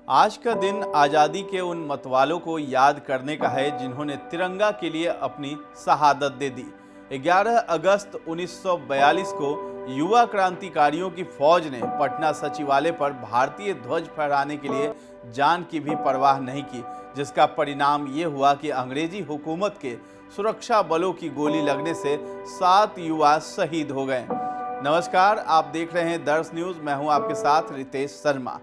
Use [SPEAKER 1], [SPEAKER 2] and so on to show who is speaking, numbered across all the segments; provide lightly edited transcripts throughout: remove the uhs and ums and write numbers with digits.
[SPEAKER 1] आज का दिन आज़ादी के उन मतवालों को याद करने का है जिन्होंने तिरंगा के लिए अपनी शहादत दे दी। 11 अगस्त 1942 को युवा क्रांतिकारियों की फौज ने पटना सचिवालय पर भारतीय ध्वज फहराने के लिए जान की भी परवाह नहीं की, जिसका परिणाम ये हुआ कि अंग्रेजी हुकूमत के सुरक्षा बलों की गोली लगने से 7 युवा शहीद हो गए। नमस्कार, आप देख रहे हैं दर्श न्यूज़। मैं हूं आपके साथ रितेश शर्मा।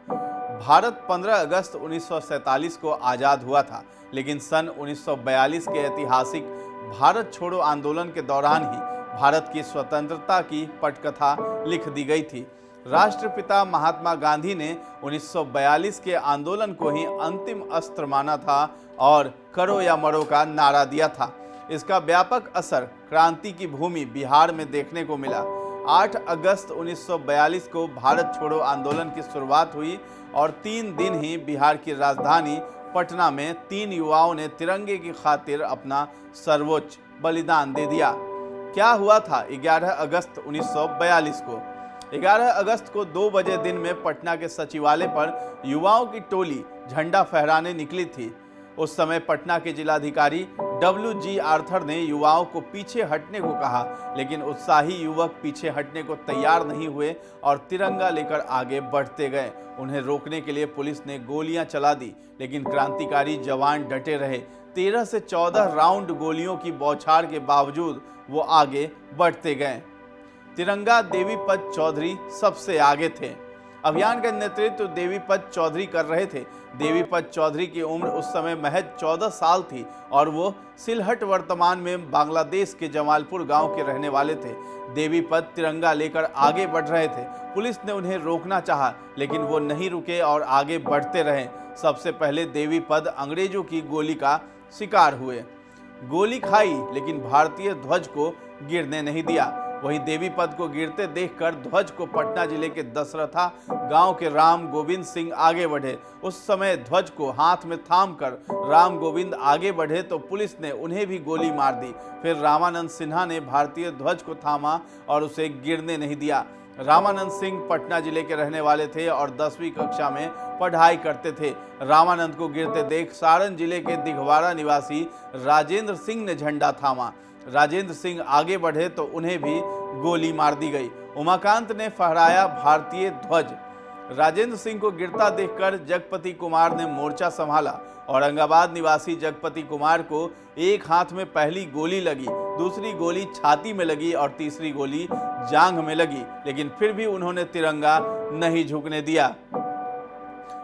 [SPEAKER 1] भारत 15 अगस्त 1947 को आज़ाद हुआ था, लेकिन सन 1942 के ऐतिहासिक भारत छोड़ो आंदोलन के दौरान ही भारत की स्वतंत्रता की पटकथा लिख दी गई थी। राष्ट्रपिता महात्मा गांधी ने 1942 के आंदोलन को ही अंतिम अस्त्र माना था और करो या मरो का नारा दिया था। इसका व्यापक असर क्रांति की भूमि बिहार में देखने को मिला। 8 अगस्त 1942 को भारत छोड़ो आंदोलन की शुरुआत हुई और 3 दिन ही बिहार की राजधानी पटना में 3 युवाओं ने तिरंगे की खातिर अपना सर्वोच्च बलिदान दे दिया। क्या हुआ था 11 अगस्त 1942 को? 11 अगस्त को 2 बजे दिन में पटना के सचिवालय पर युवाओं की टोली झंडा फहराने निकली थी। उस समय पटना के जिलाधिकारी WG आर्थर ने युवाओं को पीछे हटने को कहा, लेकिन उत्साही युवक पीछे हटने को तैयार नहीं हुए और तिरंगा लेकर आगे बढ़ते गए। उन्हें रोकने के लिए पुलिस ने गोलियां चला दी, लेकिन क्रांतिकारी जवान डटे रहे। 13 से 14 राउंड गोलियों की बौछार के बावजूद वो आगे बढ़ते गए। तिरंगा देवीपत चौधरी सबसे आगे थे। अभियान का नेतृत्व देवीपत चौधरी कर रहे थे। देवीपत चौधरी की उम्र उस समय महज 14 साल थी और वो सिलहट वर्तमान में बांग्लादेश के जमालपुर गांव के रहने वाले थे। देवीपत तिरंगा लेकर आगे बढ़ रहे थे। पुलिस ने उन्हें रोकना चाहा, लेकिन वो नहीं रुके और आगे बढ़ते रहे। सबसे पहले देवीपत अंग्रेजों की गोली का शिकार हुए। गोली खाई, लेकिन भारतीय ध्वज को गिरने नहीं दिया। वहीं देवीपत को गिरते देखकर ध्वज को पटना जिले के दशरथा गांव के राम गोविंद सिंह आगे बढ़े। उस समय ध्वज को हाथ में थामकर राम गोविंद आगे बढ़े तो पुलिस ने उन्हें भी गोली मार दी। फिर रामानंद सिन्हा ने भारतीय ध्वज को थामा और उसे गिरने नहीं दिया। रामानंद सिंह पटना जिले के रहने वाले थे और 10वीं कक्षा में पढ़ाई करते थे। रामानंद को गिरते देख सारण जिले के दिघवाड़ा निवासी राजेंद्र सिंह ने झंडा थामा। राजेंद्र सिंह आगे बढ़े तो उन्हें भी गोली मार दी गई। उमाकांत ने फहराया भारतीय ध्वज। राजेंद्र सिंह को गिरता देखकर जगपति कुमार ने मोर्चा संभाला। औरंगाबाद निवासी जगपति कुमार को एक हाथ में पहली गोली लगी, दूसरी गोली छाती में लगी और तीसरी गोली जांघ में लगी, लेकिन फिर भी उन्होंने तिरंगा नहीं झुकने दिया।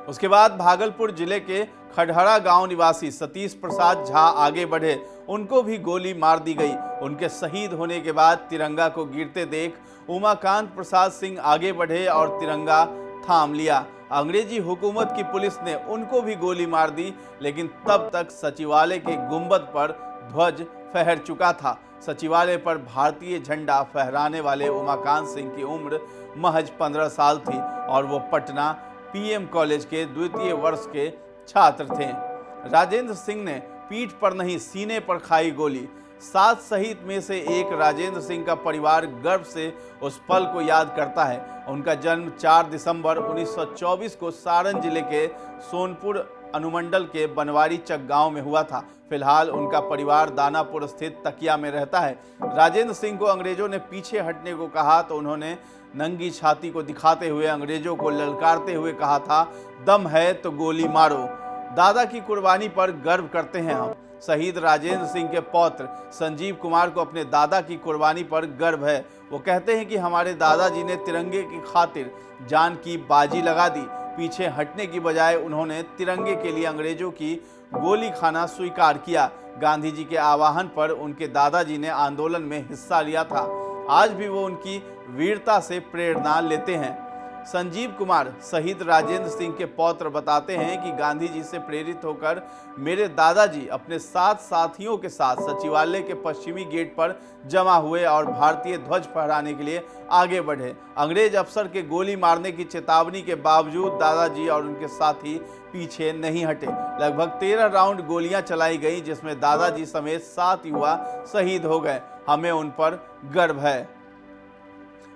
[SPEAKER 1] उसके बाद भागलपुर जिले के खडहरा गांव निवासी सतीश प्रसाद झा आगे बढ़े। उनको भी गोली मार दी गई। उनके शहीद होने के बाद तिरंगा को गिरते देख उमाकांत प्रसाद सिंह आगे बढ़े और तिरंगा थाम लिया। अंग्रेजी हुकूमत की पुलिस ने उनको भी गोली मार दी, लेकिन तब तक सचिवालय के गुंबद पर ध्वज फहर चुका था। सचिवालय पर भारतीय झंडा फहराने वाले उमाकांत सिंह की उम्र महज 15 साल थी और वो पटना PM कॉलेज के द्वितीय वर्ष के छात्र थे। राजेंद्र सिंह ने पीठ पर नहीं सीने पर खाई गोली। 7 शहीद में से एक राजेंद्र सिंह का परिवार गर्व से उस पल को याद करता है। उनका जन्म 4 दिसंबर 1924 को सारण जिले के सोनपुर अनुमंडल के बनवारी चक गांव में हुआ था। फिलहाल उनका परिवार दानापुर स्थित तकिया में रहता है। राजेंद्र सिंह को अंग्रेजों ने पीछे हटने को कहा तो उन्होंने नंगी छाती को दिखाते हुए अंग्रेजों को ललकारते हुए कहा था, दम है तो गोली मारो। दादा की कुर्बानी पर गर्व करते हैं हम। शहीद राजेंद्र सिंह के पौत्र संजीव कुमार को अपने दादा की कुर्बानी पर गर्व है। वो कहते हैं कि हमारे दादाजी ने तिरंगे की खातिर जान की बाजी लगा दी। पीछे हटने की बजाय उन्होंने तिरंगे के लिए अंग्रेजों की गोली खाना स्वीकार किया। गांधी जी के आह्वान पर उनके दादाजी ने आंदोलन में हिस्सा लिया था। आज भी वो उनकी वीरता से प्रेरणा लेते हैं। संजीव कुमार शहीद राजेंद्र सिंह के पौत्र बताते हैं कि गांधी जी से प्रेरित होकर मेरे दादाजी अपने 7 साथियों के साथ सचिवालय के पश्चिमी गेट पर जमा हुए और भारतीय ध्वज फहराने के लिए आगे बढ़े। अंग्रेज अफसर के गोली मारने की चेतावनी के बावजूद दादाजी और उनके साथी पीछे नहीं हटे। लगभग 13 राउंड गोलियां चलाई गई, जिसमें दादाजी समेत 7 युवा शहीद हो गए। हमें उन पर गर्व है।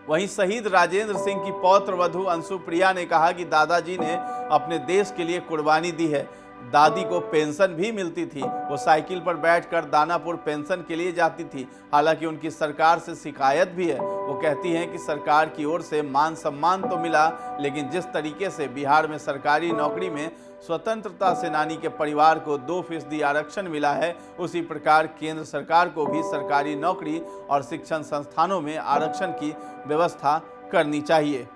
[SPEAKER 1] वहीं शहीद राजेंद्र सिंह की पौत्र वधु अंशु प्रिया ने कहा कि दादाजी ने अपने देश के लिए कुर्बानी दी है। दादी को पेंशन भी मिलती थी। वो साइकिल पर बैठकर दानापुर पेंशन के लिए जाती थी। हालांकि उनकी सरकार से शिकायत भी है। वो कहती हैं कि सरकार की ओर से मान सम्मान तो मिला, लेकिन जिस तरीके से बिहार में सरकारी नौकरी में स्वतंत्रता सेनानी के परिवार को 2% आरक्षण मिला है, उसी प्रकार केंद्र सरकार को भी सरकारी नौकरी और शिक्षण संस्थानों में आरक्षण की व्यवस्था करनी चाहिए।